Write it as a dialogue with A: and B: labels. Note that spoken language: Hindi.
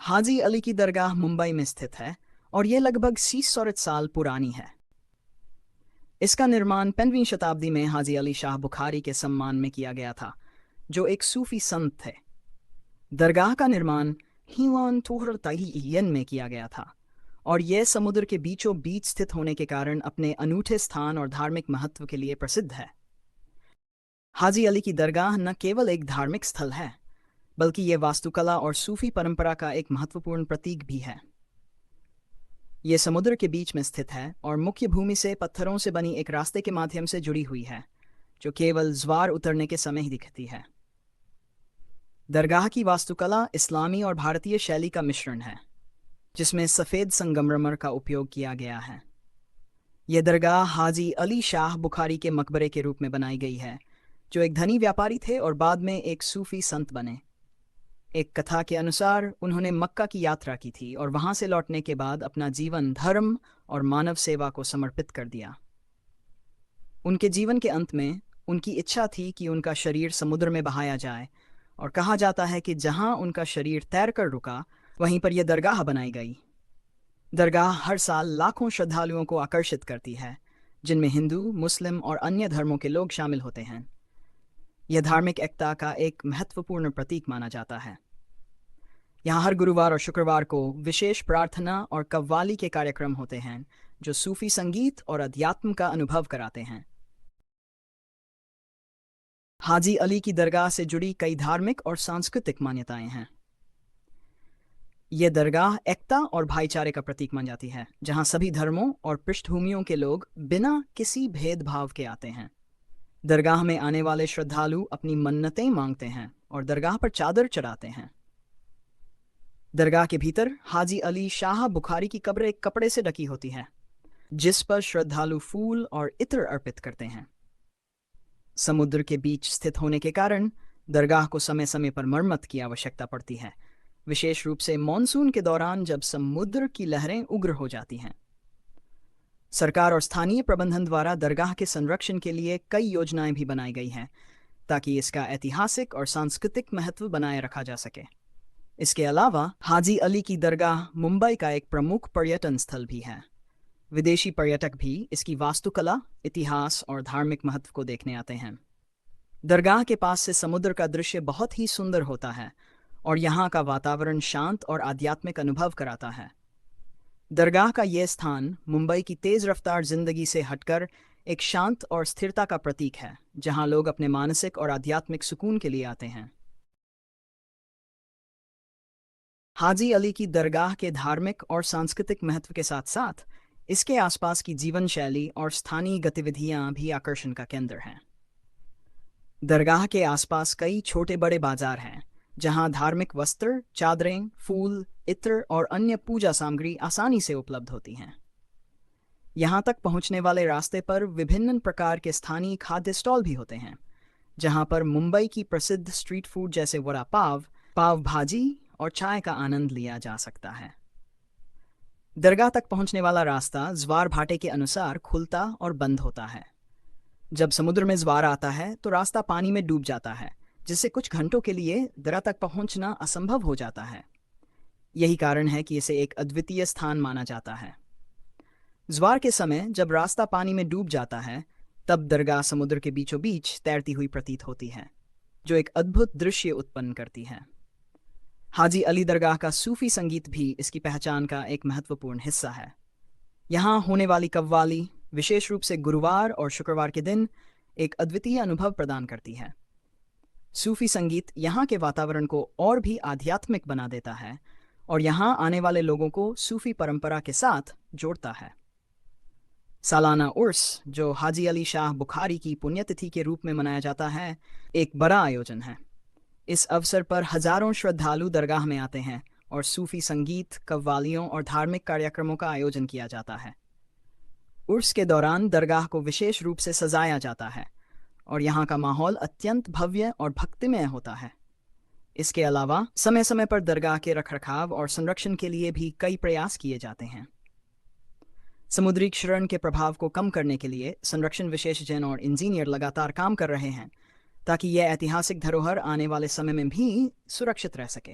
A: हाजी अली की दरगाह मुंबई में स्थित है और यह लगभग 600 साल पुरानी है। इसका निर्माण 15वीं शताब्दी में हाजी अली शाह बुखारी के सम्मान में किया गया था, जो एक सूफी संत थे। दरगाह का निर्माण हीवान तोहर तहीयन में किया गया था और यह समुद्र के बीचों बीच स्थित होने के कारण अपने अनूठे स्थान और धार्मिक महत्व के लिए प्रसिद्ध है। हाजी अली की दरगाह न केवल एक धार्मिक स्थल है, बल्कि यह वास्तुकला और सूफी परंपरा का एक महत्वपूर्ण प्रतीक भी है। यह समुद्र के बीच में स्थित है और मुख्य भूमि से पत्थरों से बनी एक रास्ते के माध्यम से जुड़ी हुई है, जो केवल ज्वार उतरने के समय ही दिखती है। दरगाह की वास्तुकला इस्लामी और भारतीय शैली का मिश्रण है, जिसमें सफ़ेद संगमरमर का उपयोग किया गया है। यह दरगाह हाजी अली शाह बुखारी के मकबरे के रूप में बनाई गई है, जो एक धनी व्यापारी थे और बाद में एक सूफी संत बने। एक कथा के अनुसार उन्होंने मक्का की यात्रा की थी और वहां से लौटने के बाद अपना जीवन धर्म और मानव सेवा को समर्पित कर दिया। उनके जीवन के अंत में उनकी इच्छा थी कि उनका शरीर समुद्र में बहाया जाए और कहा जाता है कि जहां उनका शरीर तैरकर रुका, वहीं पर यह दरगाह बनाई गई। दरगाह हर साल लाखों श्रद्धालुओं को आकर्षित करती है, जिनमें हिंदू, मुस्लिम और अन्य धर्मों के लोग शामिल होते हैं। यह धार्मिक एकता का एक महत्वपूर्ण प्रतीक माना जाता है। यहाँ हर गुरुवार और शुक्रवार को विशेष प्रार्थना और कव्वाली के कार्यक्रम होते हैं, जो सूफी संगीत और अध्यात्म का अनुभव कराते हैं। हाजी अली की दरगाह से जुड़ी कई धार्मिक और सांस्कृतिक मान्यताएं हैं। यह दरगाह एकता और भाईचारे का प्रतीक मान जाती है, जहां सभी धर्मों और पृष्ठभूमियों के लोग बिना किसी भेदभाव के आते हैं। दरगाह में आने वाले श्रद्धालु अपनी मन्नतें मांगते हैं और दरगाह पर चादर चढ़ाते हैं। दरगाह के भीतर हाजी अली शाह बुखारी की कब्र एक कपड़े से ढकी होती है, जिस पर श्रद्धालु फूल और इत्र अर्पित करते हैं। समुद्र के बीच स्थित होने के कारण दरगाह को समय समय पर मरम्मत की आवश्यकता पड़ती है, विशेष रूप से मॉनसून के दौरान जब समुद्र की लहरें उग्र हो जाती हैं। सरकार और स्थानीय प्रबंधन द्वारा दरगाह के संरक्षण के लिए कई योजनाएं भी बनाई गई हैं, ताकि इसका ऐतिहासिक और सांस्कृतिक महत्व बनाए रखा जा सके। इसके अलावा हाजी अली की दरगाह मुंबई का एक प्रमुख पर्यटन स्थल भी है। विदेशी पर्यटक भी इसकी वास्तुकला, इतिहास और धार्मिक महत्व को देखने आते हैं। दरगाह के पास से समुद्र का दृश्य बहुत ही सुंदर होता है और यहाँ का वातावरण शांत और आध्यात्मिक अनुभव कराता है। दरगाह का यह स्थान मुंबई की तेज रफ्तार जिंदगी से हटकर एक शांत और स्थिरता का प्रतीक है, जहाँ लोग अपने मानसिक और आध्यात्मिक सुकून के लिए आते हैं। हाजी अली की दरगाह के धार्मिक और सांस्कृतिक महत्व के साथ साथ इसके आसपास की जीवन शैली और स्थानीय गतिविधियां भी आकर्षण का केंद्र हैं। दरगाह के आसपास कई छोटे बड़े बाजार हैं, जहां धार्मिक वस्त्र, चादरें, फूल, इत्र और अन्य पूजा सामग्री आसानी से उपलब्ध होती हैं। यहां तक पहुंचने वाले रास्ते पर विभिन्न प्रकार के स्थानीय खाद्य स्टॉल भी होते हैं, जहां पर मुंबई की प्रसिद्ध स्ट्रीट फूड जैसे वड़ा पाव, पाव भाजी और चाय का आनंद लिया जा सकता है। दरगाह तक पहुंचने वाला रास्ता ज्वार भाटे के अनुसार खुलता और बंद होता है। जब समुद्र में ज्वार आता है तो रास्ता पानी में डूब जाता है, जिससे कुछ घंटों के लिए दरगाह तक पहुंचना असंभव हो जाता है। यही कारण है कि इसे एक अद्वितीय स्थान माना जाता है। ज्वार के समय जब रास्ता पानी में डूब जाता है, तब दरगाह समुद्र के बीचों बीच तैरती हुई प्रतीत होती है, जो एक अद्भुत दृश्य उत्पन्न करती है। हाजी अली दरगाह का सूफी संगीत भी इसकी पहचान का एक महत्वपूर्ण हिस्सा है। यहाँ होने वाली कव्वाली, विशेष रूप से गुरुवार और शुक्रवार के दिन, एक अद्वितीय अनुभव प्रदान करती है। सूफी संगीत यहाँ के वातावरण को और भी आध्यात्मिक बना देता है और यहाँ आने वाले लोगों को सूफी परंपरा के साथ जोड़ता है। सालाना उर्स, जो हाजी अली शाह बुखारी की पुण्यतिथि के रूप में मनाया जाता है, एक बड़ा आयोजन है। इस अवसर पर हजारों श्रद्धालु दरगाह में आते हैं और सूफी संगीत, कव्वालियों और धार्मिक कार्यक्रमों का आयोजन किया जाता है। उर्स के दौरान दरगाह को विशेष रूप से सजाया जाता है और यहाँ का माहौल अत्यंत भव्य और भक्तिमय होता है। इसके अलावा समय समय पर दरगाह के रखरखाव और संरक्षण के लिए भी कई प्रयास किए जाते हैं। समुद्री क्षरण के प्रभाव को कम करने के लिए संरक्षण विशेषज्ञ और इंजीनियर लगातार काम कर रहे हैं, ताकि यह ऐतिहासिक धरोहर आने वाले समय में भी सुरक्षित रह सके।